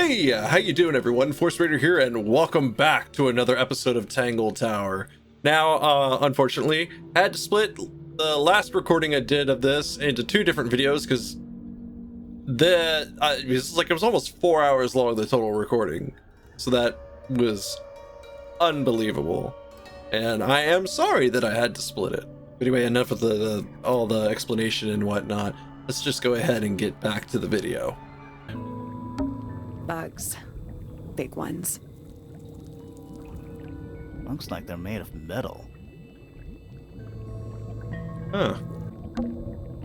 Hey, how you doing, everyone? Force Raider here, and welcome back to another episode of Tangle Tower. Now, unfortunately, I had to split the last recording I did of this into two different videos because it was almost 4 hours long, the total recording. So that was unbelievable, and I am sorry that I had to split it. But anyway, enough of all the explanation and whatnot. Let's just go ahead and get back to the video. Bugs. Big ones. Looks like they're made of metal. Huh.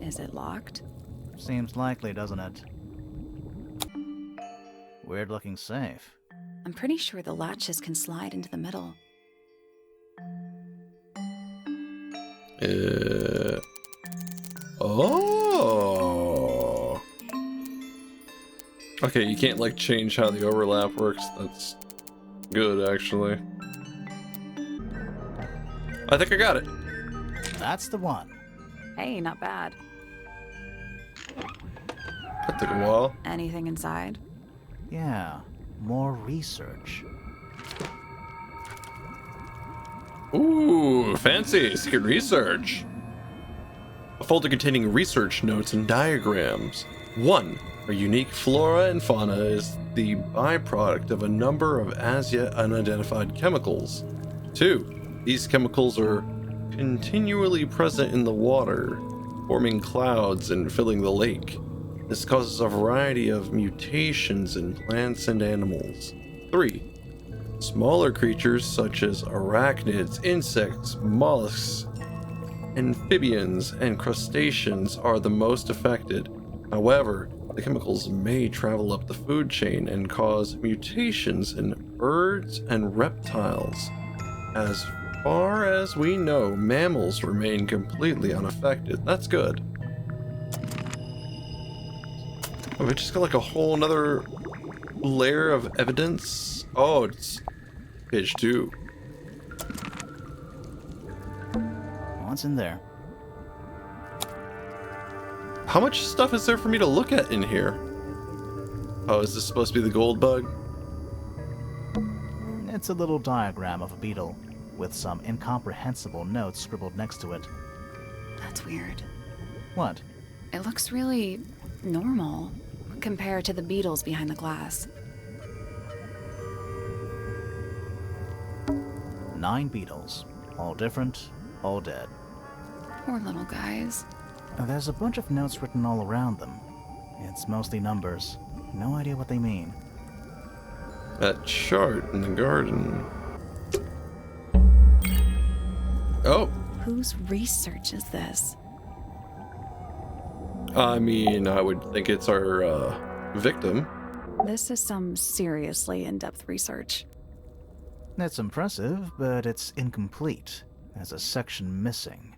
Is it locked? Seems likely, doesn't it? Weird looking safe. I'm pretty sure the latches can slide into the middle. Oh. Okay, you can't like change how the overlap works. That's good, actually. I think I got it. That's the one. Hey, not bad. That took a while. Anything inside? Yeah, more research. Ooh, fancy. Secret research. A folder containing research notes and diagrams. 1. A unique flora and fauna is the byproduct of a number of as yet unidentified chemicals. 2. These chemicals are continually present in the water, forming clouds and filling the lake. This causes a variety of mutations in plants and animals. 3. Smaller creatures such as arachnids, insects, mollusks, amphibians, and crustaceans are the most affected. However, the chemicals may travel up the food chain and cause mutations in birds and reptiles. As far as we know, mammals remain completely unaffected. That's good. Oh, we just got like a whole nother layer of evidence. Oh, it's page 2. What's in there? How much stuff is there for me to look at in here? Oh, is this supposed to be the gold bug? It's a little diagram of a beetle, with some incomprehensible notes scribbled next to it. That's weird. What? It looks really normal compared to the beetles behind the glass. 9 beetles. All different, all dead. Poor little guys. There's a bunch of notes written all around them. It's mostly numbers. No idea what they mean. That chart in the garden. Oh. Whose research is this? I mean, I would think it's our victim. This is some seriously in-depth research. It's impressive, but it's incomplete. There's a section missing.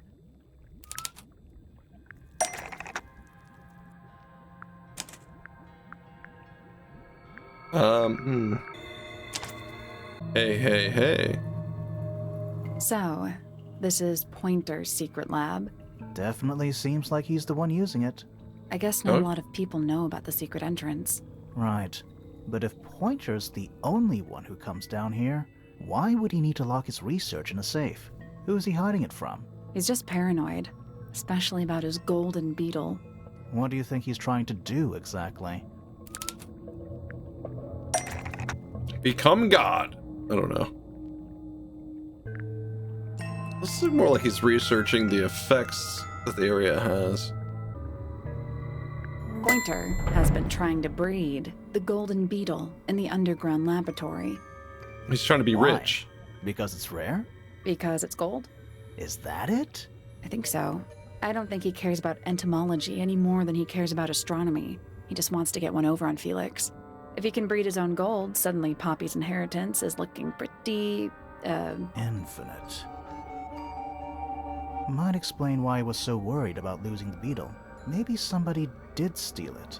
Hey. So, this is Pointer's secret lab. Definitely seems like he's the one using it. I guess not Oh. a lot of people know about the secret entrance. Right. But if Pointer's the only one who comes down here, why would he need to lock his research in a safe? Who's he hiding it from? He's just paranoid, especially about his golden beetle. What do you think he's trying to do exactly? Become God. I don't know. This is more like he's researching the effects that the area has. Pointer has been trying to breed the golden beetle in the underground laboratory. He's trying to be Why? rich. Because it's rare? Because it's gold? Is that it? I think so. I don't think he cares about entomology any more than he cares about astronomy. He just wants to get one over on Felix. If he can breed his own gold, suddenly Poppy's inheritance is looking pretty, Infinite. Might explain why he was so worried about losing the beetle. Maybe somebody did steal it.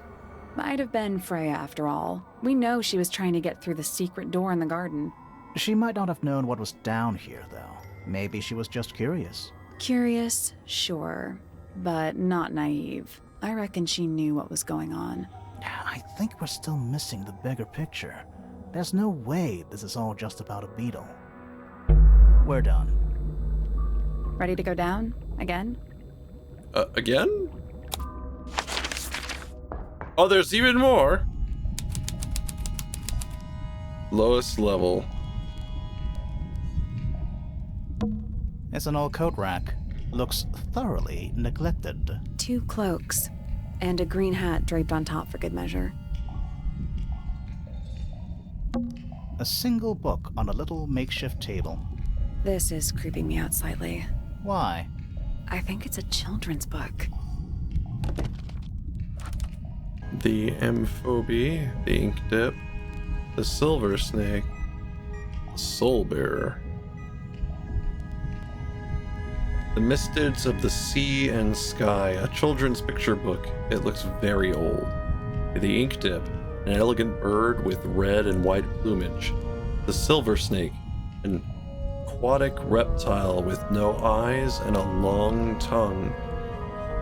Might have been Freya after all. We know she was trying to get through the secret door in the garden. She might not have known what was down here, though. Maybe she was just curious. Curious, sure, but not naive. I reckon she knew what was going on. I think we're still missing the bigger picture. There's no way this is all just about a beetle. We're done. Ready to go down? Again? Again? Oh, there's even more! Lowest level. It's an old coat rack. Looks thoroughly neglected. 2 cloaks. And a green hat draped on top for good measure. A single book on a little makeshift table. This is creeping me out slightly. Why? I think it's a children's book. The Amphobe, the Ink Dip, the Silver Snake, the Soul Bearer. The Mystids of the Sea and Sky, a children's picture book. It looks very old. The Ink Dip, an elegant bird with red and white plumage. The Silver Snake, an aquatic reptile with no eyes and a long tongue.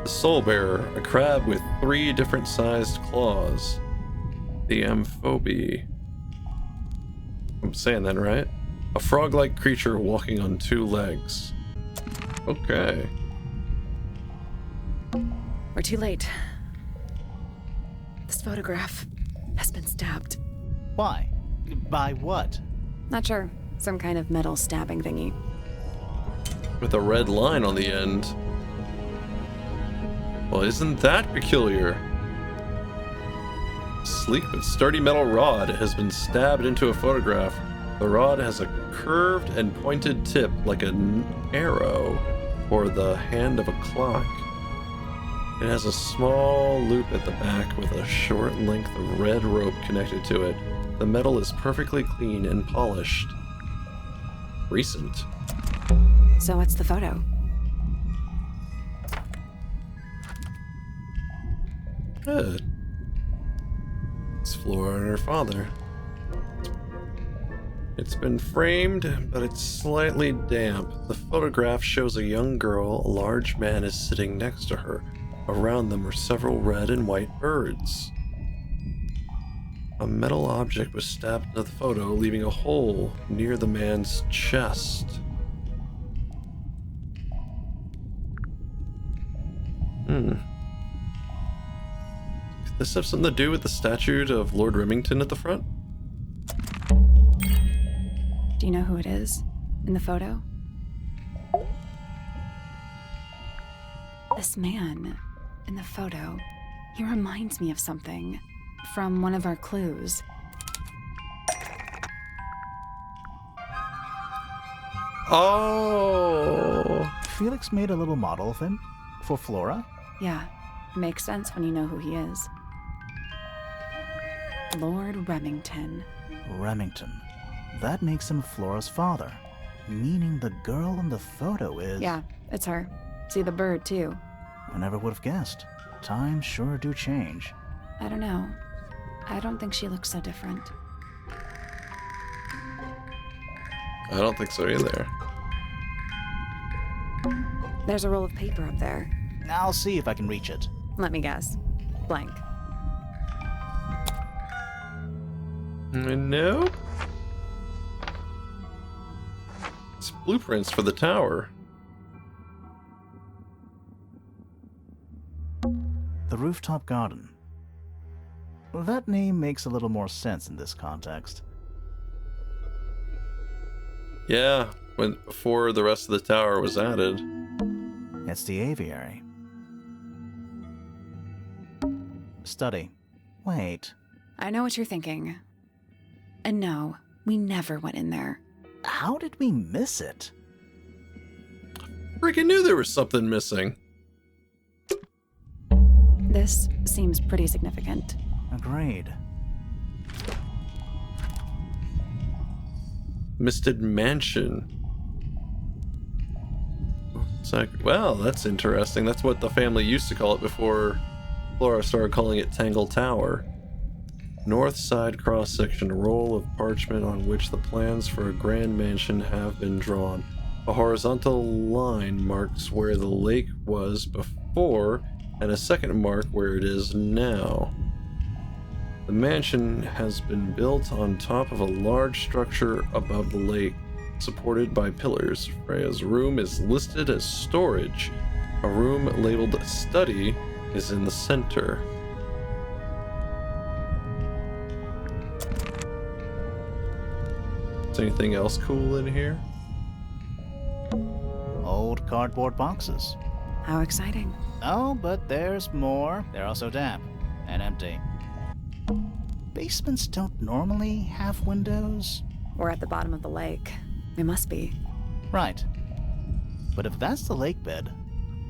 The Soul Bearer, a crab with 3 different sized claws. The Amphobe. I'm saying that right? A frog-like creature walking on 2 legs. Okay. We're too late. This photograph has been stabbed. Why? By what? Not sure. Some kind of metal stabbing thingy. With a red line on the end. Well, isn't that peculiar? A sleek but sturdy metal rod has been stabbed into a photograph. The rod has a curved and pointed tip like an arrow or the hand of a clock. It has a small loop at the back with a short length of red rope connected to it. The metal is perfectly clean and polished. Recent. So what's the photo? Good. It's Flora and her father. It's been framed, but it's slightly damp. The photograph shows a young girl. A large man is sitting next to her. Around them are several red and white birds. A metal object was stabbed into the photo, leaving a hole near the man's chest. Does this have something to do with the statue of Lord Remington at the front? Do you know who it is in the photo? This man in the photo, he reminds me of something from one of our clues. Oh! Felix made a little model of him? For Flora? Yeah, it makes sense when you know who he is. Lord Remington. Remington. That makes him Flora's father. Meaning the girl in the photo is... Yeah, it's her. See the bird, too. I never would have guessed. Times sure do change. I don't know. I don't think she looks so different. I don't think so either. There's a roll of paper up there. I'll see if I can reach it. Let me guess. Blank. Nope. It's blueprints for the tower. The Rooftop Garden. That name makes a little more sense in this context. Yeah, before the rest of the tower was added. It's the aviary. Study. Wait. I know what you're thinking. And no, we never went in there. How did we miss it? Freaking knew there was something missing. This seems pretty significant. Agreed. Misted Mansion. It's like, well, that's interesting. That's what the family used to call it before Flora started calling it Tangle Tower. North side cross-section, roll of parchment on which the plans for a grand mansion have been drawn. A horizontal line marks where the lake was before, and a second mark where it is now. The mansion has been built on top of a large structure above the lake, supported by pillars. Freya's room is listed as storage. A room labeled study is in the center. Is anything else cool in here? Old cardboard boxes. How exciting. Oh, but there's more. They're also damp and empty. Basements don't normally have windows. We're at the bottom of the lake. We must be. Right. But if that's the lake bed,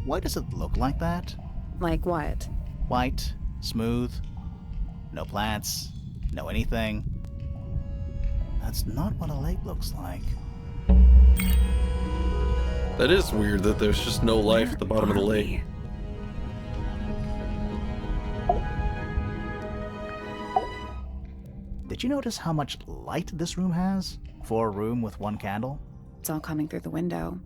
why does it look like that? Like what? White, smooth, no plants, no anything. That's not what a lake looks like. That is weird that there's just no life at the bottom of the lake. Did you notice how much light this room has? For a room with one candle? It's all coming through the window.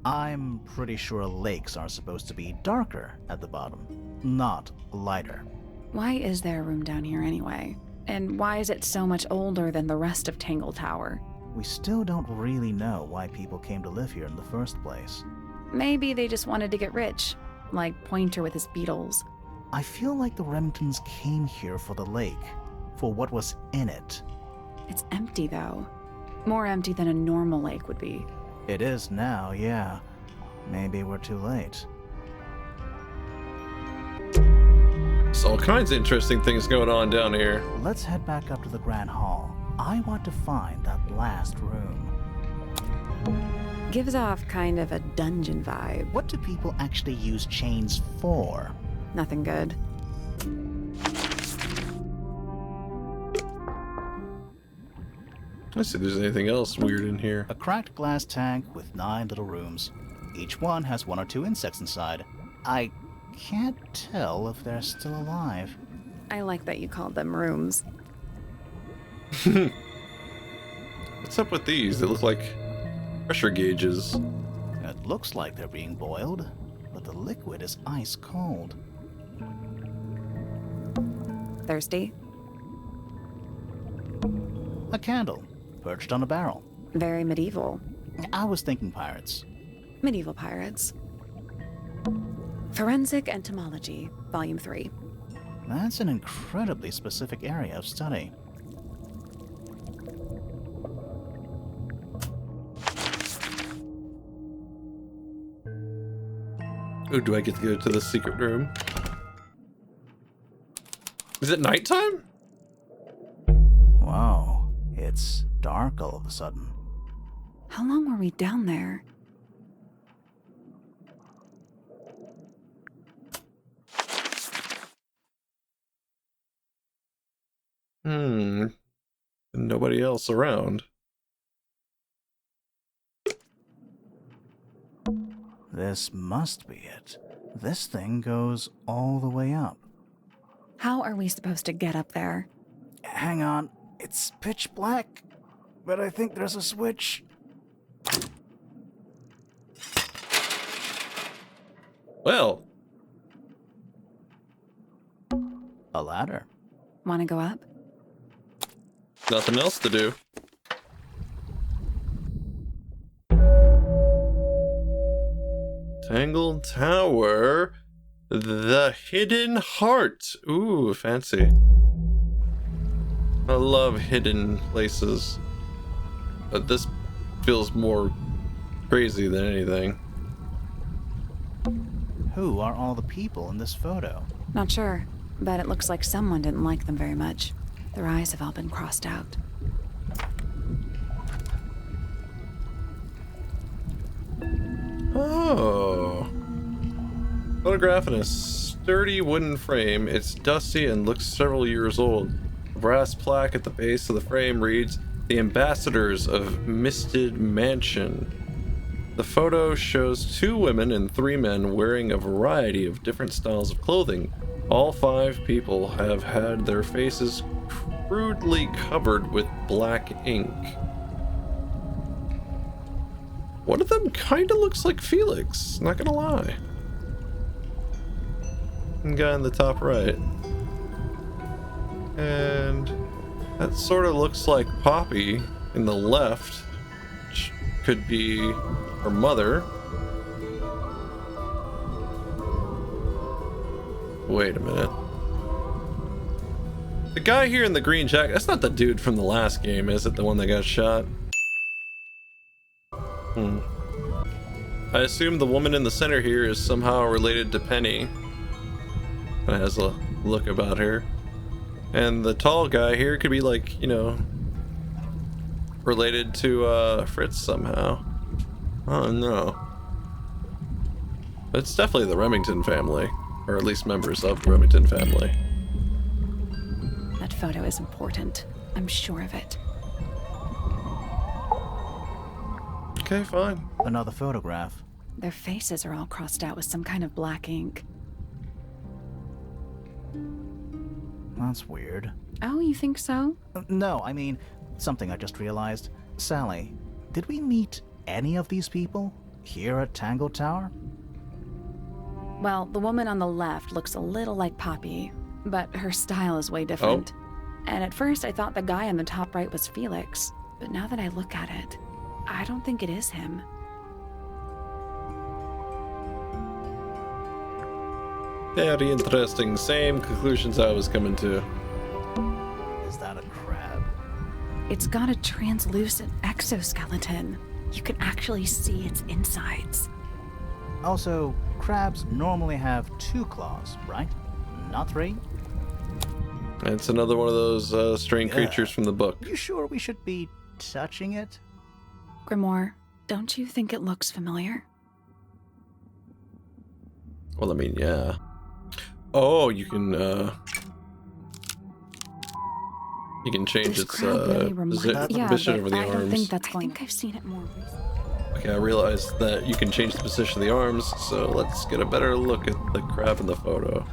I'm pretty sure lakes are supposed to be darker at the bottom, not lighter. Why is there a room down here anyway? And why is it so much older than the rest of Tangle Tower? We still don't really know why people came to live here in the first place. Maybe they just wanted to get rich, like Pointer with his beetles. I feel like the Remingtons came here for the lake, for what was in it. It's empty though. More empty than a normal lake would be. It is now, yeah. Maybe we're too late. There's all kinds of interesting things going on down here. Let's head back up to the Grand Hall. I want to find that last room. Gives off kind of a dungeon vibe. What do people actually use chains for? Nothing good. Let's see if there's anything else weird in here. A cracked glass tank with 9 little rooms. Each one has 1 or 2 insects inside. I can't tell if they're still alive. I like that you called them rooms. What's up with these? They look like pressure gauges. It looks like they're being boiled, but the liquid is ice cold. Thirsty? A candle, perched on a barrel. Very medieval. I was thinking pirates. Medieval pirates. Forensic Entomology, Volume 3. That's an incredibly specific area of study. Oh, do I get to go to the secret room? Is it nighttime? Wow, it's dark all of a sudden. How long were we down there? Nobody else around. This must be it. This thing goes all the way up. How are we supposed to get up there? Hang on, it's pitch black, but I think there's a switch. Well, A ladder. Want to go up? nothing else to do. Tangle Tower. The Hidden Heart. Ooh, fancy. I love hidden places. But this feels more crazy than anything. Who are all the people in this photo? Not sure, but it looks like someone didn't like them very much. Their eyes have all been crossed out. Oh. Photograph in a sturdy wooden frame. It's dusty and looks several years old. A brass plaque at the base of the frame reads, "The Ambassadors of Misted Mansion." The photo shows 2 women and 3 men wearing a variety of different styles of clothing. All 5 people have had their faces crudely covered with black ink. One of them kinda looks like Felix, not gonna lie. The guy in the top right. And that sort of looks like Poppy in the left, which could be her mother. Wait a minute. The guy here in the green jacket, that's not the dude from the last game, is it? The one that got shot? I assume the woman in the center here is somehow related to Penny. Kinda has a look about her. And the tall guy here could be like, you know, related to Fritz somehow. Oh no. It's definitely the Remington family. Or at least members of the Remington family. That photo is important. I'm sure of it. Okay, fine. Another photograph. Their faces are all crossed out with some kind of black ink. That's weird. Oh, you think so? No, I mean, something I just realized. Sally, did we meet any of these people here at Tangle Tower? Well, the woman on the left looks a little like Poppy, but her style is way different. And at first I thought the guy on the top right was Felix, but now that I look at it, I don't think it is him. Very interesting. Same conclusions I was coming to. Is that a crab? It's got a translucent exoskeleton. You can actually see its insides. Also, crabs normally have 2 claws, right? Not 3? It's another one of those strange creatures from the book. You sure we should be touching it? Grimoire, don't you think it looks familiar? Well, I mean, yeah. Oh, you can change This its crab really reminds- position but over the I don't arms. think that's going. I think I've seen it more recently. Okay, I realized that you can change the position of the arms, so let's get a better look at the crab in the photo.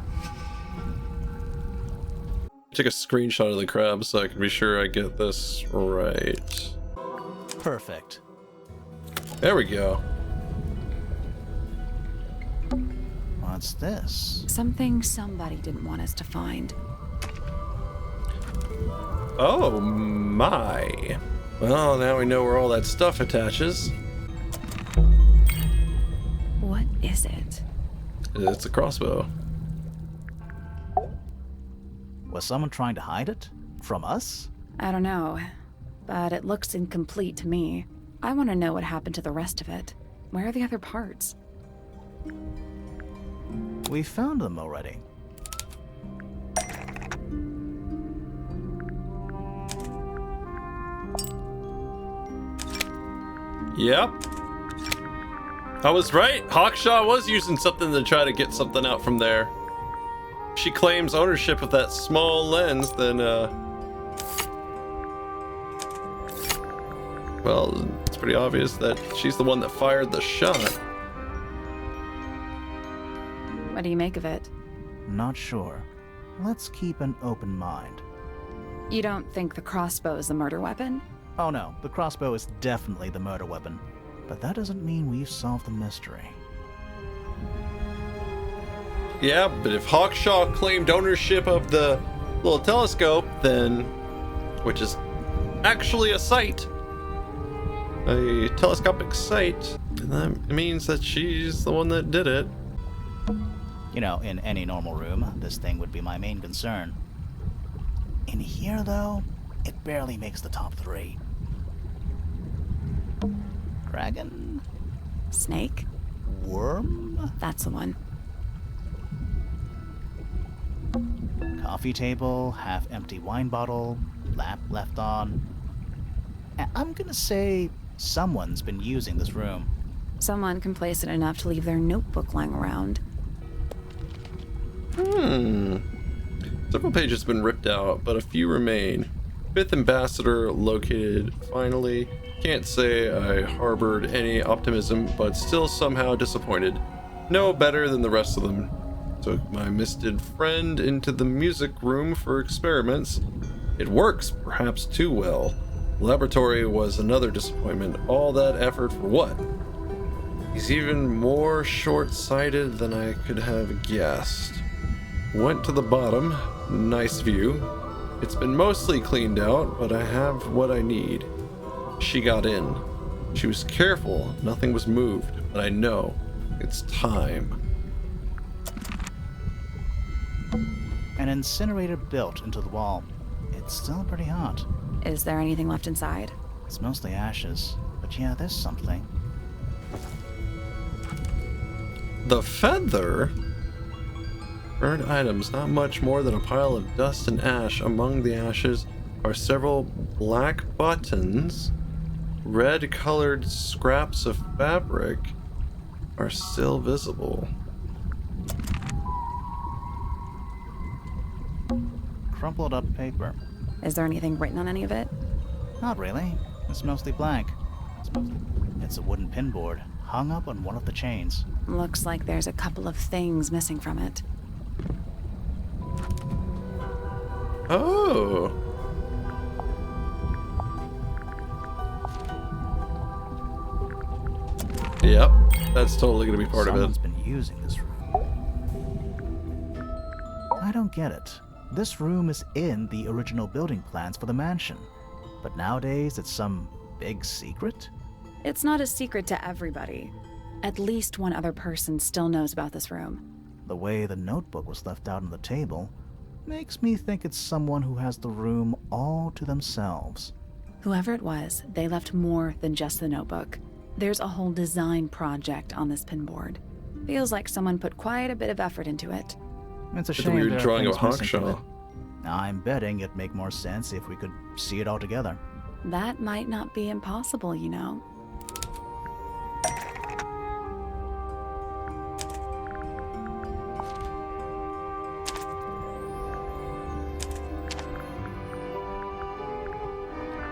Take a screenshot of the crab so I can be sure I get this right. Perfect. There we go. What's this? Something somebody didn't want us to find. Oh my. Well, now we know where all that stuff attaches. What is it? It's a crossbow. Was someone trying to hide it? From us? I don't know, but it looks incomplete to me. I want to know what happened to the rest of it. Where are the other parts? We found them already. Yep. I was right. Hawkshaw was using something to try to get something out from there. If she claims ownership of that small lens, then, well, it's pretty obvious that she's the one that fired the shot. What do you make of it? Not sure. Let's keep an open mind. You don't think the crossbow is the murder weapon? Oh no, the crossbow is definitely the murder weapon. But that doesn't mean we've solved the mystery. Yeah, but if Hawkshaw claimed ownership of the little telescope, then, which is actually a sight, a telescopic sight, that means that she's the one that did it. You know, in any normal room, this thing would be my main concern. In here, though, it barely makes the top 3. Dragon? Snake? Worm? That's the one. Coffee table, half-empty wine bottle, lamp left on. I'm gonna say someone's been using this room. Someone complacent enough to leave their notebook lying around. Several pages have been ripped out, but a few remain. 5th Ambassador located, finally. Can't say I harbored any optimism, but still somehow disappointed. No better than the rest of them. Took my misted friend into the music room for experiments. It works, perhaps too well. Laboratory was another disappointment. All that effort for what? He's even more short-sighted than I could have guessed. Went to the bottom. Nice view. It's been mostly cleaned out, but I have what I need. She got in. She was careful, nothing was moved, but I know it's time. An incinerator built into the wall. It's still pretty hot. Is there anything left inside? It's mostly ashes, but yeah, there's something. The feather? Burned items, not much more than a pile of dust and ash. Among the ashes are several black buttons. Red-colored scraps of fabric are still visible. Crumpled up paper. Is there anything written on any of it? Not really. It's mostly blank. It's a wooden pinboard, hung up on one of the chains. Looks like there's a couple of things missing from it. Oh. Yep, that's totally gonna be part of it. Someone's been using this room. I don't get it. This room is in the original building plans for the mansion, but nowadays it's some big secret? It's not a secret to everybody. At least one other person still knows about this room. The way the notebook was left out on the table makes me think it's someone who has the room all to themselves. Whoever it was, they left more than just the notebook. There's a whole design project on this pinboard. Feels like someone put quite a bit of effort into it. It's a It's a shame weird there are drawing of things missing from Hawkshaw. it. I'm betting it'd make more sense if we could see it all together. That might not be impossible, you know.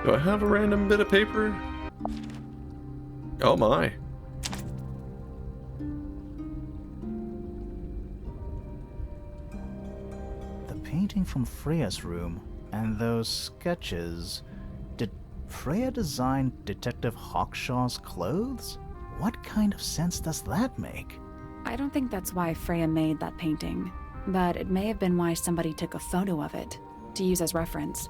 Do I have a random bit of paper? Oh my. The painting from Freya's room and those sketches. Did Freya design Detective Hawkshaw's clothes? What kind of sense does that make? I don't think that's why Freya made that painting, but it may have been why somebody took a photo of it to use as reference.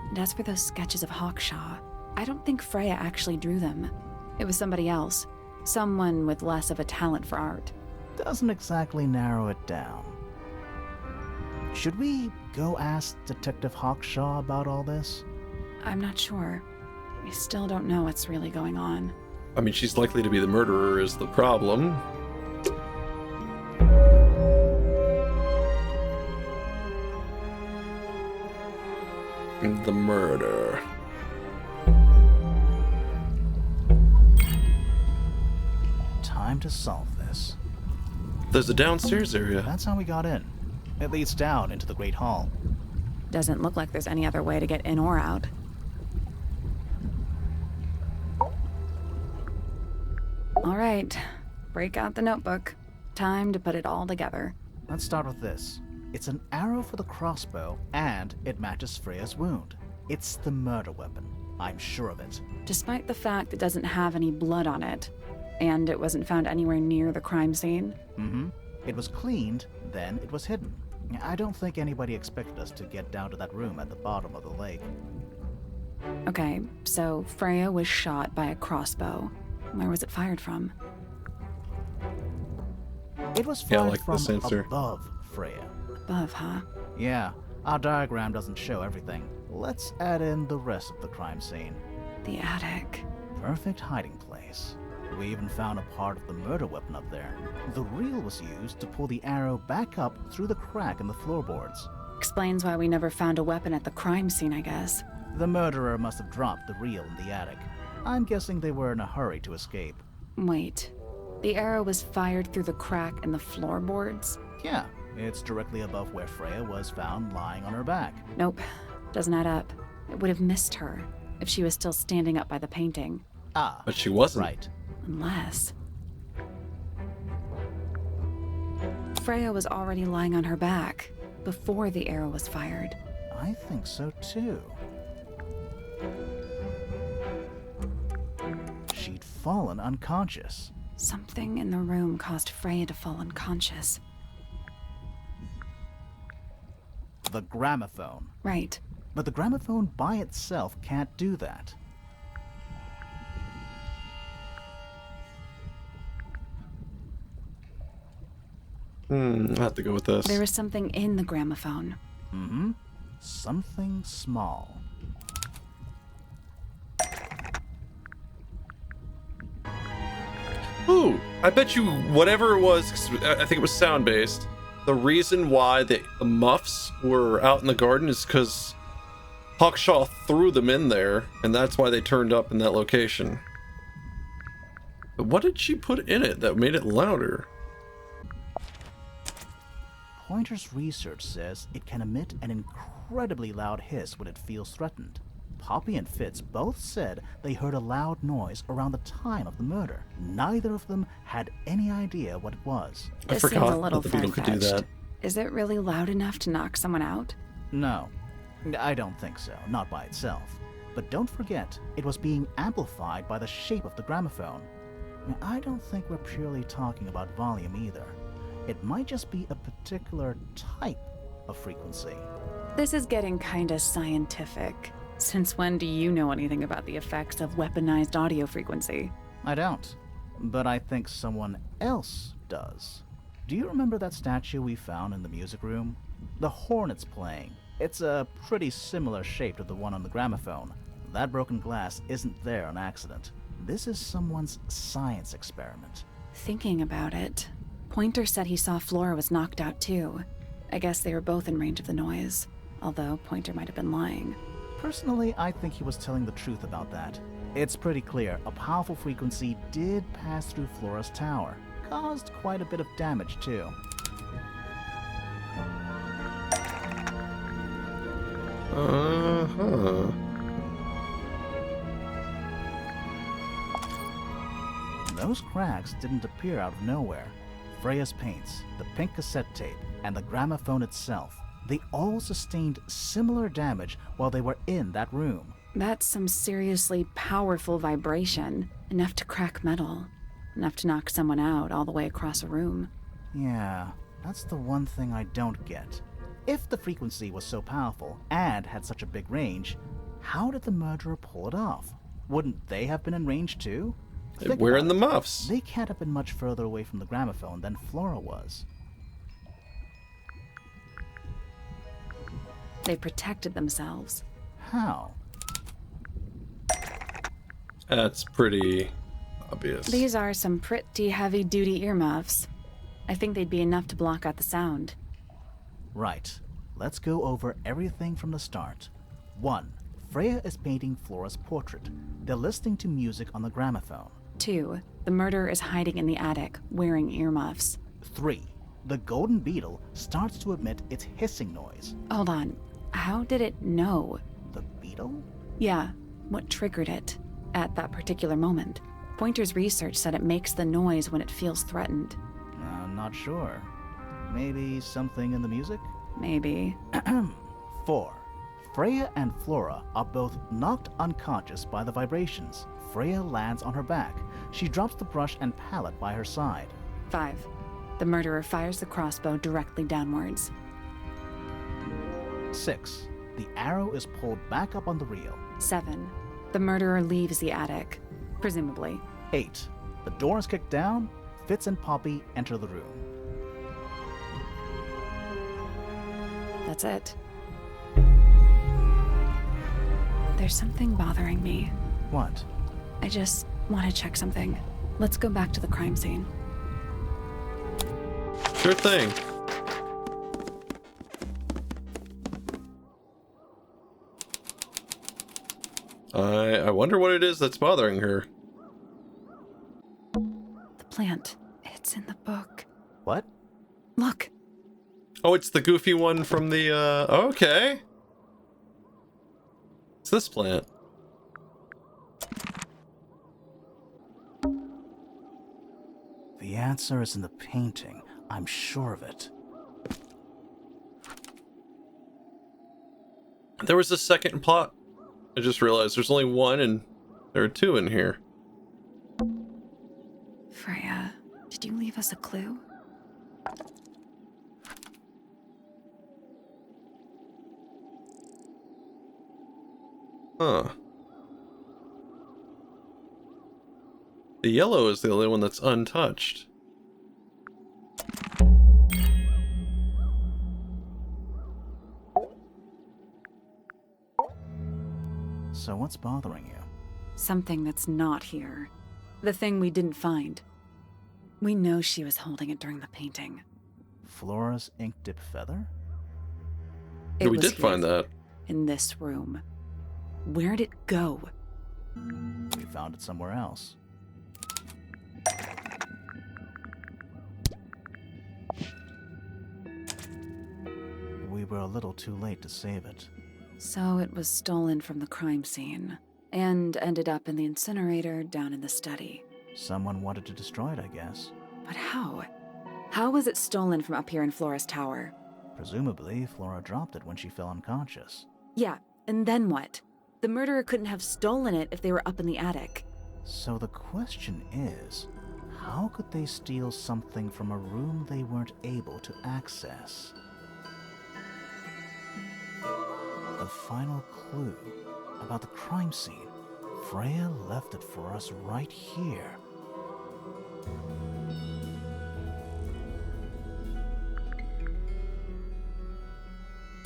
And as for those sketches of Hawkshaw, I don't think Freya actually drew them. It was somebody else, someone with less of a talent for art. Doesn't exactly narrow it down. Should we go ask Detective Hawkshaw about all this? I'm not sure. I still don't know what's really going on. I mean, she's likely to be the murderer is the problem. The murder. Time to solve this. There's a downstairs area. That's how we got in. It leads down into the Great Hall. Doesn't look like there's any other way to get in or out. All right, break out the notebook. Time to put it all together. Let's start with this. It's an arrow for the crossbow, and it matches Freya's wound. It's the murder weapon. I'm sure of it. Despite the fact it doesn't have any blood on it, and it wasn't found anywhere near the crime scene. Mm-hmm. It was cleaned, then it was hidden. I don't think anybody expected us to get down to that room at the bottom of the lake. Okay, so Freya was shot by a crossbow. Where was it fired from? It was Yeah, I fired like from this answer. above Freya. Above, huh? Yeah, our diagram doesn't show everything. Let's add in the rest of the crime scene. The attic. Perfect hiding place. We even found a part of the murder weapon up there. The reel was used to pull the arrow back up through the crack in the floorboards. Explains why we never found a weapon at the crime scene, I guess. The murderer must have dropped the reel in the attic. I'm guessing they were in a hurry to escape. Wait. The arrow was fired through the crack in the floorboards? Yeah, it's directly above where Freya was found lying on her back. Nope. Doesn't add up. It would have missed her if she was still standing up by the painting. Ah, But she wasn't. right. Unless... Freya was already lying on her back before the arrow was fired. I think so too. She'd fallen unconscious. Something in the room caused Freya to fall unconscious. The gramophone. Right. But the gramophone by itself can't do that. I have to go with this. There is something in the gramophone. Mm-hmm. Something small. Ooh, I bet you whatever it was, 'cause I think it was sound-based, the reason why the muffs were out in the garden is because Hawkshaw threw them in there, and that's why they turned up in that location. But what did she put in it that made it louder? Pointer's research says it can emit an incredibly loud hiss when it feels threatened. Poppy and Fitz both said they heard a loud noise around the time of the murder. Neither of them had any idea what it was. I This seems a forgot little that the beetle could do that. far-fetched. Is it really loud enough to knock someone out? No, I don't think so, not by itself. But don't forget, it was being amplified by the shape of the gramophone. I don't think we're purely talking about volume either. It might just be a particular type of frequency. This is getting kinda scientific. Since when do you know anything about the effects of weaponized audio frequency? I don't, but I think someone else does. Do you remember that statue we found in the music room? The horn it's playing. It's a pretty similar shape to the one on the gramophone. That broken glass isn't there on accident. This is someone's science experiment. Thinking about it, Pointer said he saw Flora was knocked out too. I guess they were both in range of the noise, although Pointer might have been lying. Personally, I think he was telling the truth about that. It's pretty clear a powerful frequency did pass through Flora's tower. Caused quite a bit of damage too. Uh-huh. Those cracks didn't appear out of nowhere. Freya's paints, the pink cassette tape, and the gramophone itself, they all sustained similar damage while they were in that room. That's some seriously powerful vibration, enough to crack metal, enough to knock someone out all the way across a room. Yeah, that's the one thing I don't get. If the frequency was so powerful and had such a big range, how did the murderer pull it off? Wouldn't they have been in range too? Think We're in about the it. muffs. They can't have been much further away from the gramophone than Flora was. They protected themselves. How? That's pretty obvious. These are some pretty heavy-duty earmuffs. I think they'd be enough to block out the sound. Right. Let's go over everything from the start. 1. Freya is painting Flora's portrait. They're listening to music on the gramophone. 2. The murderer is hiding in the attic, wearing earmuffs. 3. The golden beetle starts to emit its hissing noise. Hold on. How did it know? The beetle? Yeah, what triggered it at that particular moment? Pointer's research said it makes the noise when it feels threatened. I'm not sure. Maybe something in the music? Maybe. 4. Freya and Flora are both knocked unconscious by the vibrations. Freya lands on her back. She drops the brush and palette by her side. 5. The murderer fires the crossbow directly downwards. 6. The arrow is pulled back up on the reel. 7. The murderer leaves the attic, presumably. 8. The door is kicked down. Fitz and Poppy enter the room. That's it. There's something bothering me. What? I just want to check something. Let's go back to the crime scene. Sure thing. I wonder what it is that's bothering her. The plant. It's in the book. What? Look. Oh, it's the goofy one from the, okay. It's this plant. The answer is in the painting. I'm sure of it. There was a second plot. I just realized there's only one and there are two in here. Freya, did you leave us a clue? Huh. The yellow is the only one that's untouched. So what's bothering you? Something that's not here. The thing we didn't find. We know she was holding it during the painting. Flora's ink dip feather? It We was did find here, that. in this room. Where'd it go? We found it somewhere else. We were a little too late to save it. So it was stolen from the crime scene, and ended up in the incinerator down in the study. Someone wanted to destroy it, I guess. But how? How was it stolen from up here in Flora's tower? Presumably, Flora dropped it when she fell unconscious. Yeah, and then what? The murderer couldn't have stolen it if they were up in the attic. So the question is, how could they steal something from a room they weren't able to access? The final clue about the crime scene. Freya left it for us right here.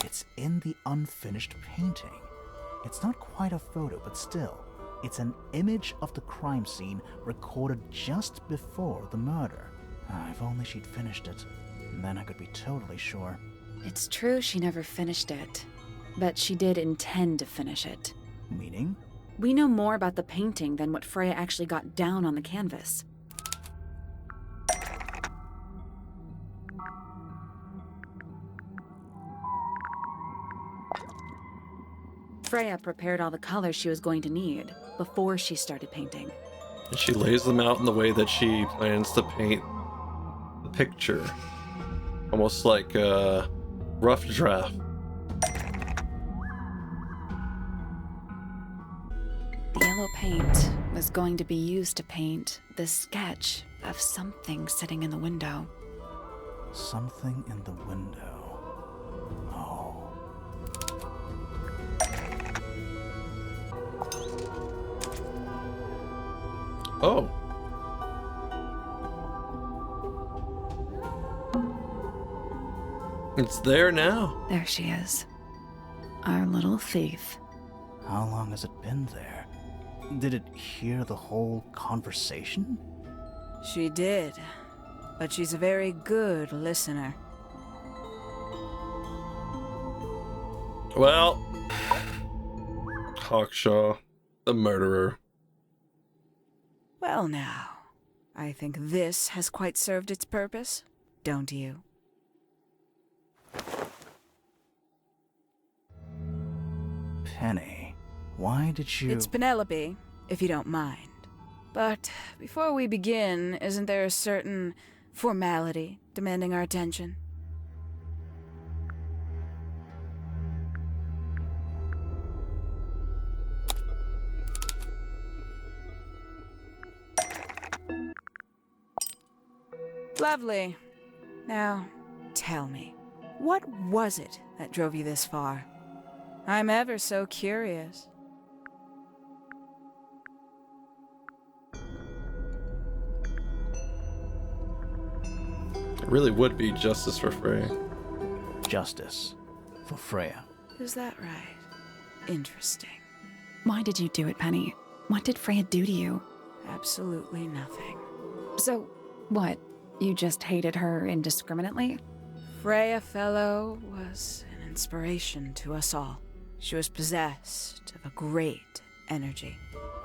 It's in the unfinished painting. It's not quite a photo, but still, it's an image of the crime scene recorded just before the murder. If only she'd finished it, then I could be totally sure. It's true she never finished it, but she did intend to finish it. Meaning? We know more about the painting than what Freya actually got down on the canvas. Freya prepared all the colors she was going to need before she started painting. And she lays them out in the way that she plans to paint the picture. Almost like a rough draft. The yellow paint was going to be used to paint the sketch of something sitting in the window. Something in the window. Oh. Oh. It's there now. There she is. Our little thief. How long has it been there? Did it hear the whole conversation? She did, but she's a very good listener. Well, Hawkshaw, the murderer. Well now, I think this has quite served its purpose, don't you? Penny, why did you... It's Penelope, if you don't mind. But before we begin, isn't there a certain formality demanding our attention? Lovely. Now, tell me, what was it that drove you this far? I'm ever so curious. It really would be justice for Frey. Justice. For Freya. Is that right? Interesting. Why did you do it, Penny? What did Freya do to you? Absolutely nothing. So, what? You just hated her indiscriminately? Freya Fellow was an inspiration to us all. She was possessed of a great energy.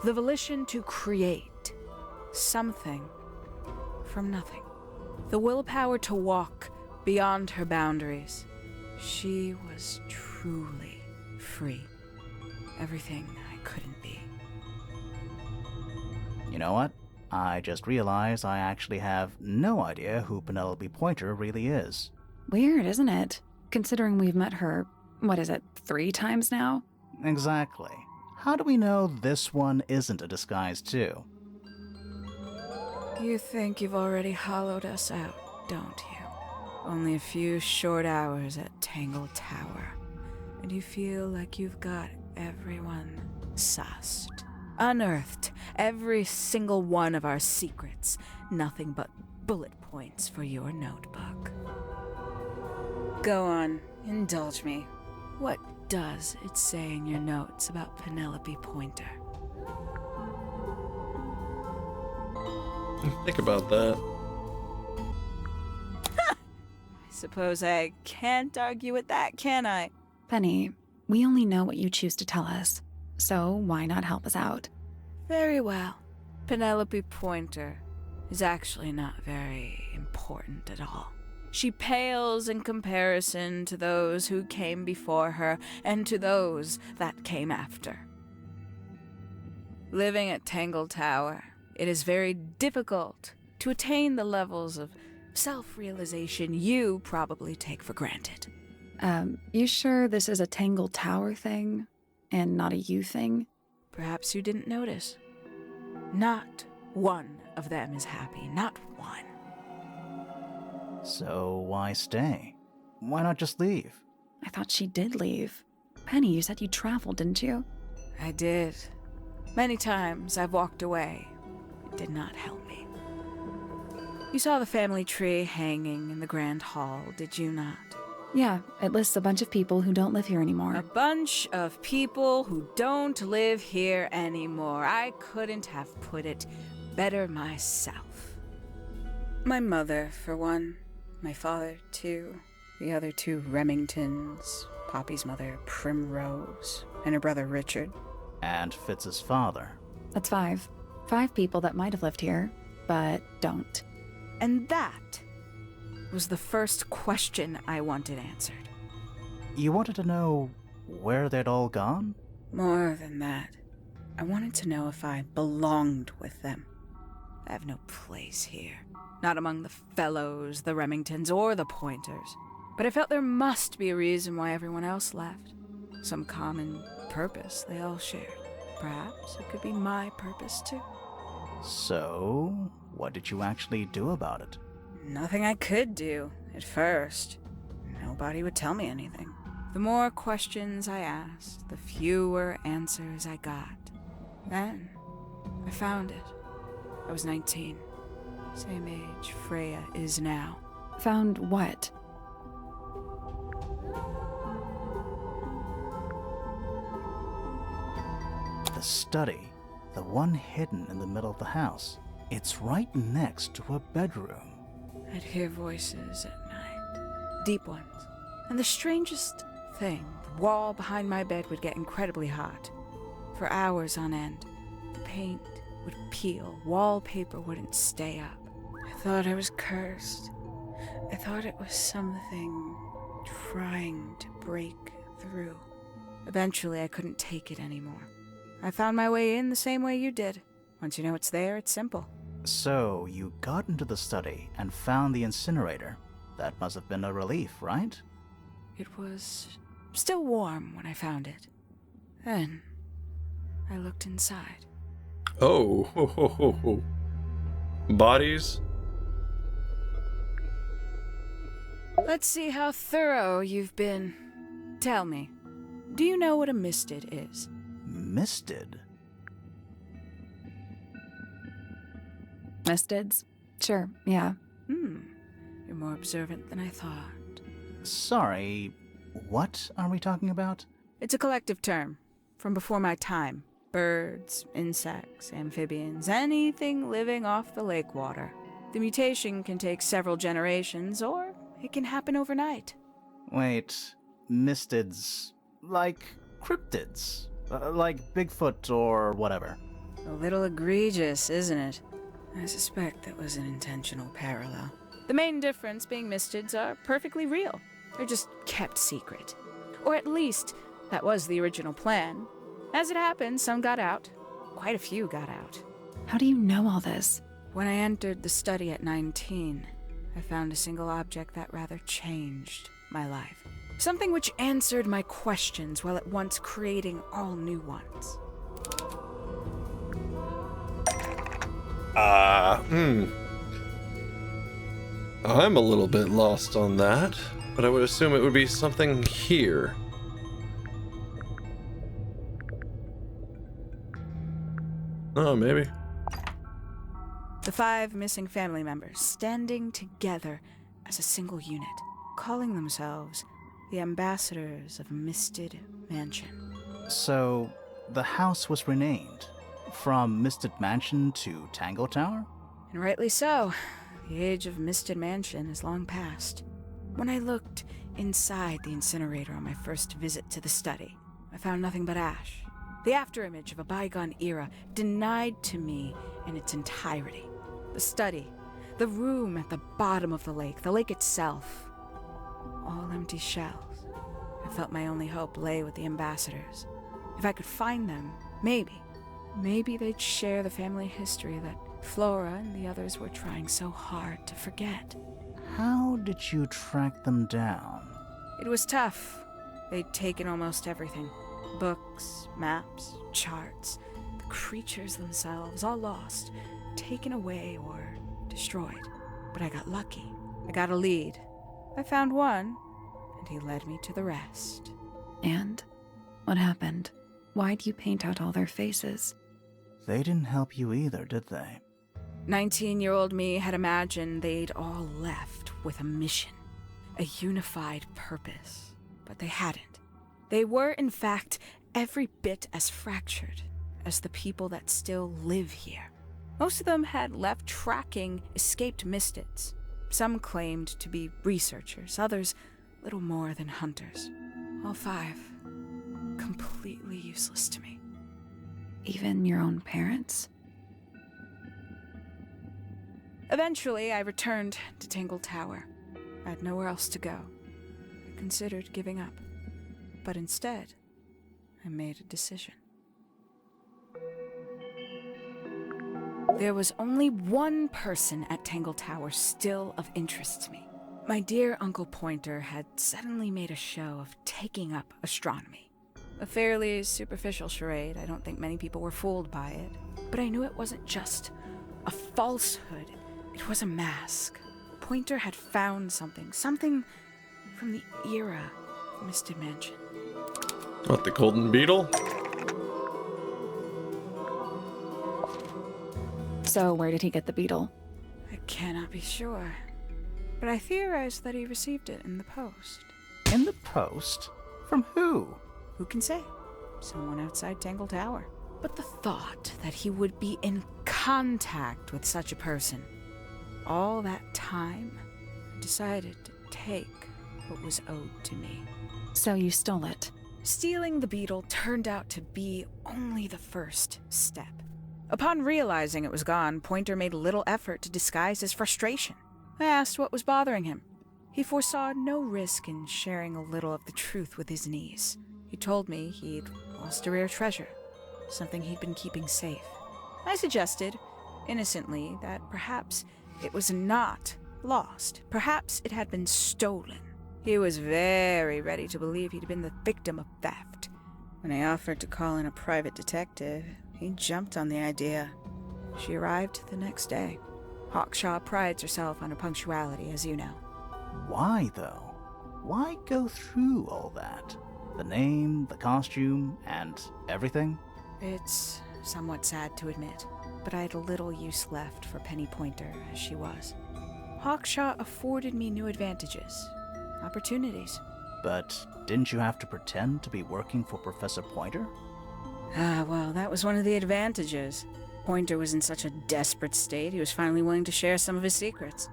The volition to create something from nothing. The willpower to walk beyond her boundaries. She was truly free. Everything I couldn't be. You know what? I just realized I actually have no idea who Penelope Pointer really is. Weird, isn't it? Considering we've met her, what is it, 3 times now? Exactly. How do we know this one isn't a disguise too? You think you've already hollowed us out, don't you? Only a few short hours at Tangle Tower, and you feel like you've got everyone sussed, unearthed every single one of our secrets. Nothing but bullet points for your notebook. Go on, indulge me. What does it say in your notes about Penelope Pointer? Think about that. I suppose I can't argue with that, can I? Penny, we only know what you choose to tell us, so why not help us out? Very well. Penelope Pointer is actually not very important at all. She pales in comparison to those who came before her and to those that came after. Living at Tangle Tower, it is very difficult to attain the levels of self-realization you probably take for granted. You sure this is a Tangle Tower thing and not a you thing? Perhaps you didn't notice. Not one of them is happy, not one. So why stay? Why not just leave? I thought she did leave. Penny, you said you traveled, didn't you? I did. Many times I've walked away. It did not help me. You saw the family tree hanging in the grand hall, did you not? Yeah, it lists a bunch of people who don't live here anymore. A bunch of people who don't live here anymore. I couldn't have put it better myself. My mother, for one. My father, too. The other two Remingtons. Poppy's mother, Primrose. And her brother, Richard. And Fitz's father. That's 5. 5 people that might have lived here, but don't. And that was the first question I wanted answered. You wanted to know where they'd all gone? More than that, I wanted to know if I belonged with them. I have no place here. Not among the Fellows, the Remingtons, or the Pointers. But I felt there must be a reason why everyone else left. Some common purpose they all shared. Perhaps it could be my purpose too. So, what did you actually do about it? Nothing I could do, at first. Nobody would tell me anything. The more questions I asked, the fewer answers I got. Then, I found it. I was 19. Same age Freya is now. Found what? The study. The one hidden in the middle of the house. It's right next to a bedroom. I'd hear voices at night. Deep ones. And the strangest thing, the wall behind my bed would get incredibly hot. For hours on end. The paint would peel. Wallpaper wouldn't stay up. I thought I was cursed. I thought it was something trying to break through. Eventually, I couldn't take it anymore. I found my way in the same way you did. Once you know it's there, it's simple. So, you got into the study and found the incinerator. That must have been a relief, right? It was still warm when I found it. Then, I looked inside. Oh, ho, ho, ho, ho. Bodies? Let's see how thorough you've been. Tell me, do you know what a misted is? Misted? Mistids? Sure, yeah. You're more observant than I thought. Sorry, what are we talking about? It's a collective term, from before my time. Birds, insects, amphibians, anything living off the lake water. The mutation can take several generations, or it can happen overnight. Wait, mistids, like cryptids, like Bigfoot or whatever. A little egregious, isn't it? I suspect that was an intentional parallel. The main difference being mistids are perfectly real. They're just kept secret. Or at least, that was the original plan. As it happened, some got out. Quite a few got out. How do you know all this? When I entered the study at 19, I found a single object that rather changed my life. Something which answered my questions while at once creating all new ones. I'm a little bit lost on that, but I would assume it would be something here. Oh, maybe. The 5 missing family members standing together as a single unit, calling themselves the ambassadors of Misted Mansion. So, the house was renamed from Misted Mansion to Tangle Tower? And rightly so. The age of Misted Mansion is long past. When I looked inside the incinerator on my first visit to the study, I found nothing but ash. The afterimage of a bygone era, denied to me in its entirety. The study, the room at the bottom of the lake itself, all empty shells. I felt my only hope lay with the ambassadors. If I could find them, maybe they'd share the family history that Flora and the others were trying so hard to forget. How did you track them down? It was tough. They'd taken almost everything. Books, maps, charts, the creatures themselves, all lost, taken away or destroyed. But I got lucky. I got a lead. I found one, and he led me to the rest. And? What happened? Why'd you paint out all their faces? They didn't help you either, did they? 19-year-old me had imagined they'd all left with a mission, a unified purpose. But they hadn't. They were, in fact, every bit as fractured as the people that still live here. Most of them had left tracking escaped mystids. Some claimed to be researchers, others little more than hunters. All 5 completely useless to me. Even your own parents? Eventually, I returned to Tangle Tower. I had nowhere else to go. I considered giving up. But instead, I made a decision. There was only one person at Tangle Tower still of interest to me. My dear Uncle Pointer had suddenly made a show of taking up astronomy. A fairly superficial charade. I don't think many people were fooled by it. But I knew it wasn't just a falsehood. It was a mask. Pointer had found something from the era of Misted Mansion. What, the Golden Beetle? So where did he get the beetle? I cannot be sure, but I theorize that he received it in the post. In the post? From who? Who can say? Someone outside Tangle Tower. But the thought that he would be in contact with such a person, all that time, I decided to take what was owed to me. So you stole it. Stealing the beetle turned out to be only the first step. Upon realizing it was gone, Pointer made little effort to disguise his frustration. I asked what was bothering him. He foresaw no risk in sharing a little of the truth with his niece. He told me he'd lost a rare treasure, something he'd been keeping safe. I suggested, innocently, that perhaps it was not lost. Perhaps it had been stolen. He was very ready to believe he'd been the victim of theft. When I offered to call in a private detective, he jumped on the idea. She arrived the next day. Hawkshaw prides herself on her punctuality, as you know. Why, though? Why go through all that? The name, the costume, and everything? It's somewhat sad to admit, but I had little use left for Penny Pointer as she was. Hawkshaw afforded me new advantages, opportunities. But didn't you have to pretend to be working for Professor Pointer? Well, that was one of the advantages. Pointer was in such a desperate state, he was finally willing to share some of his secrets.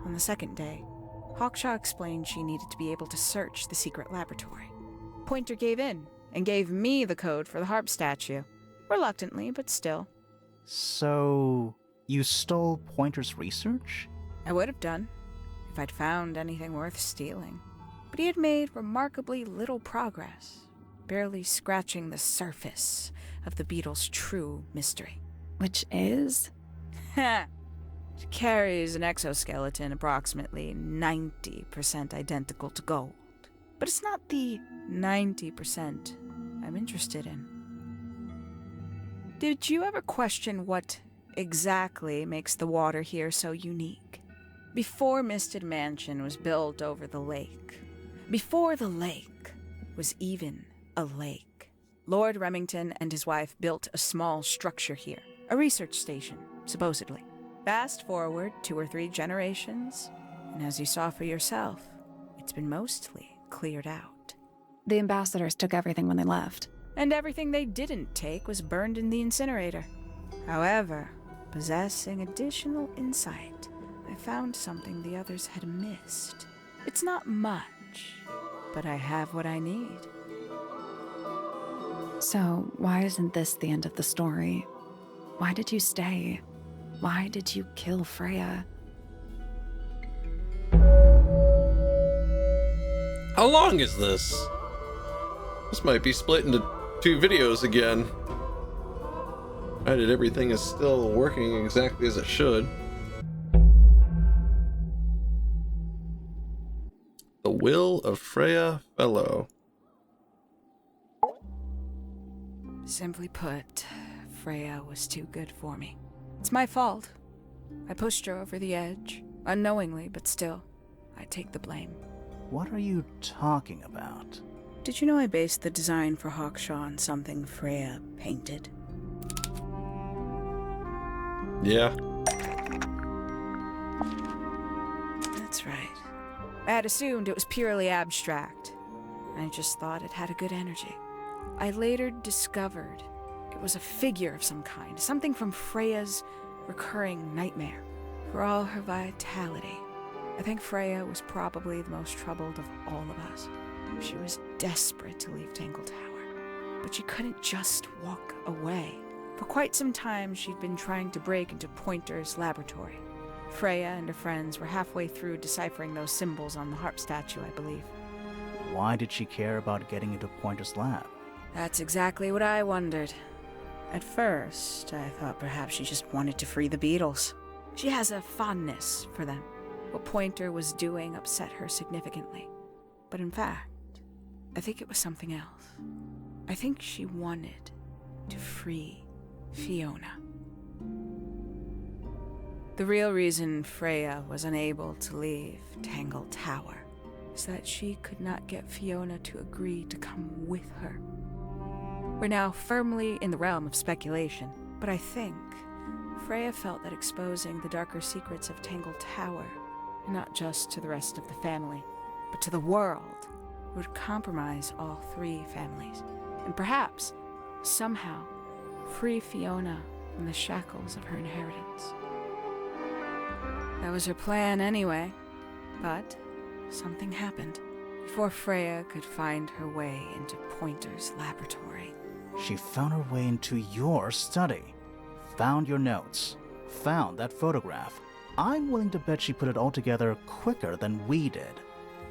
On the second day, Hawkshaw explained she needed to be able to search the secret laboratory. Pointer gave in and gave me the code for the harp statue. Reluctantly, but still. So, you stole Pointer's research? I would have done, if I'd found anything worth stealing. But he had made remarkably little progress, barely scratching the surface of the beetle's true mystery. Which is? Ha! It carries an exoskeleton approximately 90% identical to gold. But it's not the 90% I'm interested in. Did you ever question what exactly makes the water here so unique? Before Misted Mansion was built over the lake, before the lake was even a lake, Lord Remington and his wife built a small structure here, A research station, supposedly. Fast forward 2 or 3 generations, and as you saw for yourself, it's been mostly cleared out. The ambassadors took everything when they left. And everything they didn't take was burned in the incinerator. However, possessing additional insight, I found something the others had missed. It's not much, but I have what I need. So, why isn't this the end of the story? Why did you stay? Why did you kill Freya? How long is this? This might be split into 2 videos again. Provided everything is still working exactly as it should. The Will of Freya Fellow. Simply put, Freya was too good for me. It's my fault. I pushed her over the edge, unknowingly, but still, I take the blame. What are you talking about? Did you know I based the design for Hawkshaw on something Freya painted? Yeah. That's right. I had assumed it was purely abstract. I just thought it had a good energy. I later discovered it was a figure of some kind, something from Freya's recurring nightmare. For all her vitality, I think Freya was probably the most troubled of all of us. She was desperate to leave Tangle Tower, but she couldn't just walk away. For quite some time, she'd been trying to break into Pointer's laboratory. Freya and her friends were halfway through deciphering those symbols on the harp statue, I believe. Why did she care about getting into Pointer's lab? That's exactly what I wondered. At first, I thought perhaps she just wanted to free the beetles. She has a fondness for them. What Pointer was doing upset her significantly. But in fact, I think it was something else. I think she wanted to free Fiona. The real reason Freya was unable to leave Tangle Tower is that she could not get Fiona to agree to come with her. We're now firmly in the realm of speculation, but I think Freya felt that exposing the darker secrets of Tangle Tower, not just to the rest of the family, but to the world, would compromise all 3 families, and perhaps, somehow, free Fiona from the shackles of her inheritance. That was her plan anyway, but something happened. Before Freya could find her way into Pointer's laboratory. She found her way into your study, found your notes, found that photograph. I'm willing to bet she put it all together quicker than we did.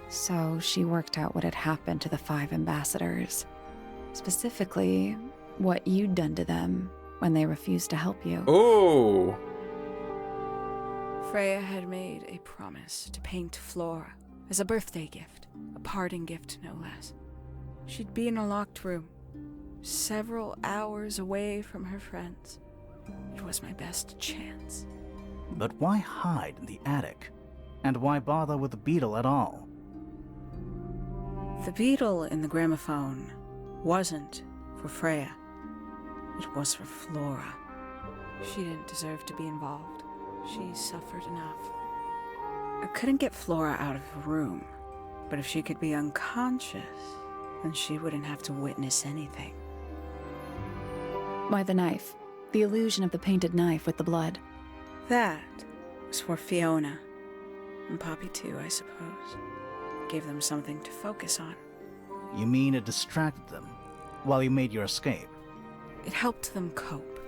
So she worked out what had happened to the 5 ambassadors. Specifically, what you'd done to them when they refused to help you. Oh. Freya had made a promise to paint Flora as a birthday gift, a parting gift no less. She'd be in a locked room, several hours away from her friends. It was my best chance. But why hide in the attic? And why bother with the beetle at all? The beetle in the gramophone wasn't for Freya. It was for Flora. She didn't deserve to be involved. She suffered enough. I couldn't get Flora out of the room, but if she could be unconscious, then she wouldn't have to witness anything. Why the knife? The illusion of the painted knife with the blood. That was for Fiona. And Poppy too, I suppose. Gave them something to focus on. You mean it distracted them while you made your escape? It helped them cope.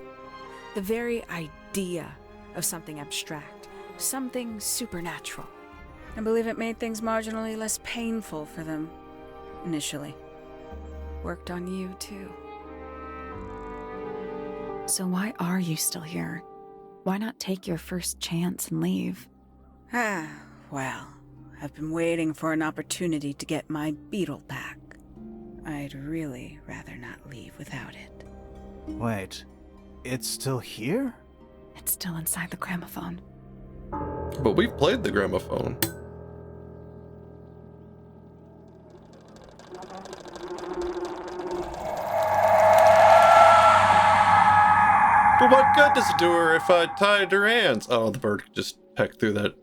The very idea of something abstract, something supernatural. I believe it made things marginally less painful for them, initially. Worked on you, too. So why are you still here? Why not take your first chance and leave? Well, I've been waiting for an opportunity to get my beetle back. I'd really rather not leave without it. Wait, it's still here? It's still inside the gramophone. But we've played the gramophone. But what good does it do her if I tied her hands? Oh, the bird just pecked through that.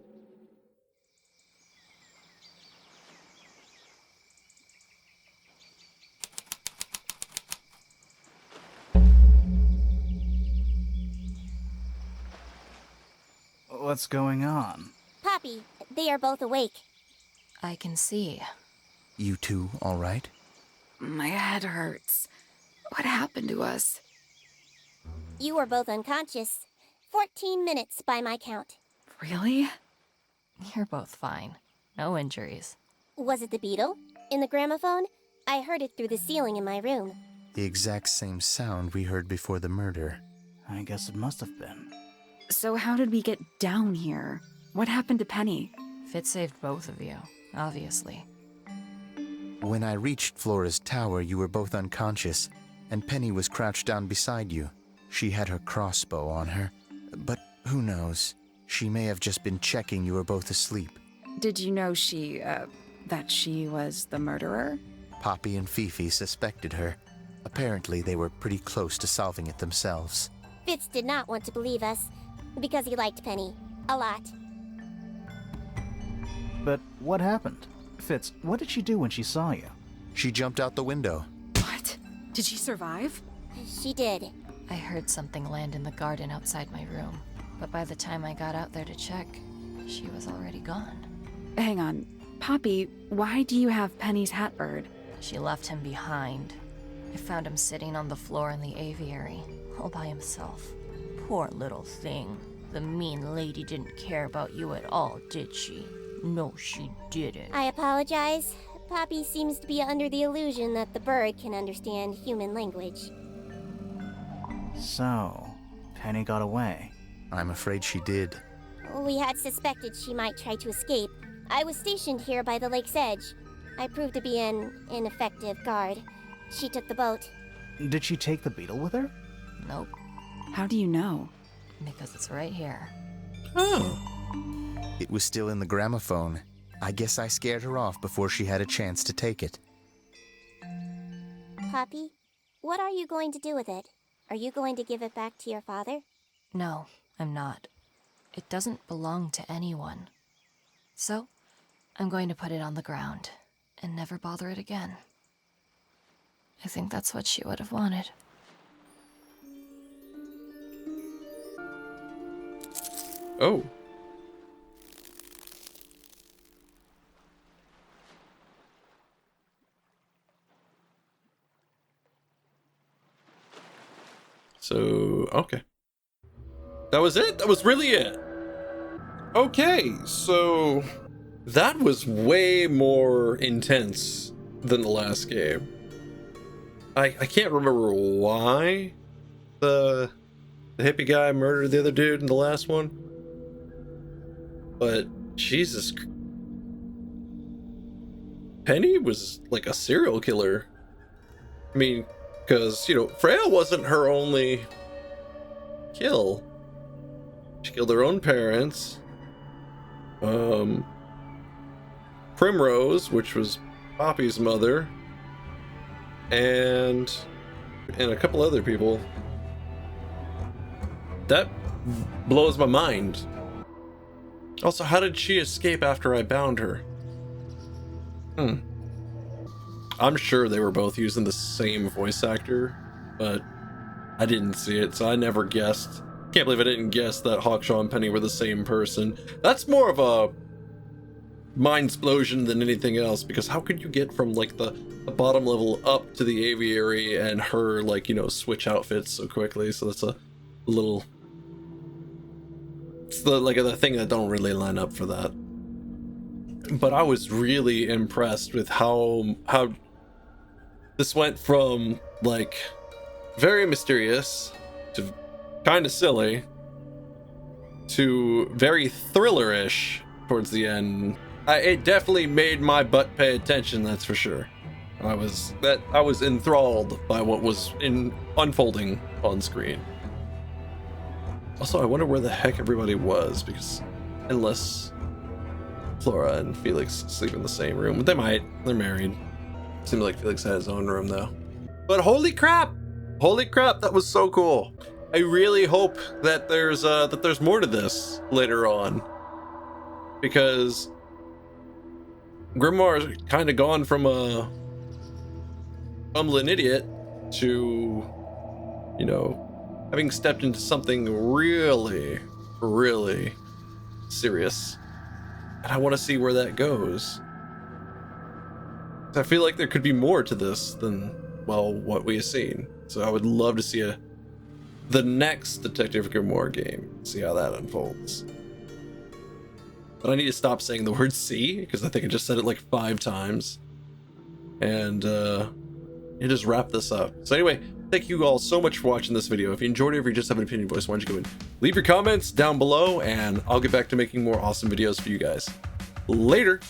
What's going on? Poppy, they are both awake. I can see. You two all right? My head hurts. What happened to us? You were both unconscious. 14 minutes by my count. Really? You're both fine. No injuries. Was it the beetle? In the gramophone? I heard it through the ceiling in my room. The exact same sound we heard before the murder. I guess it must have been. So how did we get down here? What happened to Penny? Fitz saved both of you, obviously. When I reached Flora's tower, you were both unconscious, and Penny was crouched down beside you. She had her crossbow on her, but who knows? She may have just been checking you were both asleep. Did you know that she was the murderer? Poppy and Fifi suspected her. Apparently, they were pretty close to solving it themselves. Fitz did not want to believe us, because he liked Penny. A lot. But what happened? Fitz, what did she do when she saw you? She jumped out the window. What? Did she survive? She did. I heard something land in the garden outside my room, but by the time I got out there to check, she was already gone. Hang on. Poppy, why do you have Penny's hat bird? She left him behind. I found him sitting on the floor in the aviary, all by himself. Poor little thing. The mean lady didn't care about you at all, did she? No, she didn't. I apologize. Poppy seems to be under the illusion that the bird can understand human language. So, Penny got away. I'm afraid she did. We had suspected she might try to escape. I was stationed here by the lake's edge. I proved to be an ineffective guard. She took the boat. Did she take the beetle with her? Nope, How do you know? because it's right here. Oh. It was still in the gramophone. I guess I scared her off before she had a chance to take it. Poppy, what are you going to do with it? Are you going to give it back to your father? No, I'm not. It doesn't belong to anyone. So, I'm going to put it on the ground and never bother it again. I think that's what she would have wanted. Oh. So, okay. That was it? That was really it. Okay, so that was way more intense than the last game. I can't remember why the hippie guy murdered the other dude in the last one. But Jesus, Penny was like a serial killer. I mean, because, you know, Freya wasn't her only kill. She killed her own parents. Primrose, which was Poppy's mother, and a couple other people. That blows my mind. Also, how did she escape after I bound her? I'm sure they were both using the same voice actor, but I didn't see it, so I never guessed. Can't believe I didn't guess that Hawkshaw and Penny were the same person. That's more of a mind explosion than anything else, because how could you get from like the bottom level up to the aviary and her, like, you know, switch outfits so quickly? So that's a little, it's the thing that don't really line up for that. But I was really impressed with how this went from like very mysterious to kind of silly to very thriller-ish towards the end. It definitely made my butt pay attention, that's for sure. I was enthralled by what was unfolding on screen. Also, I wonder where the heck everybody was, because unless Flora and Felix sleep in the same room, they might. They're married. Seems like Felix had his own room though. But holy crap, that was so cool. I really hope that there's more to this later on, because Grimoire's kind of gone from a bumbling idiot to, you know, having stepped into something really, really serious, and I want to see where that goes. I feel like there could be more to this than, well, what we have seen. So I would love to see the next Detective Grimoire game, see how that unfolds. But I need to stop saying the word "see" because I think I just said it like 5 times. And you just wrap this up. So anyway, thank you all so much for watching this video. If you enjoyed it, if you just have an opinion voice, why don't you go and leave your comments down below, and I'll get back to making more awesome videos for you guys. Later.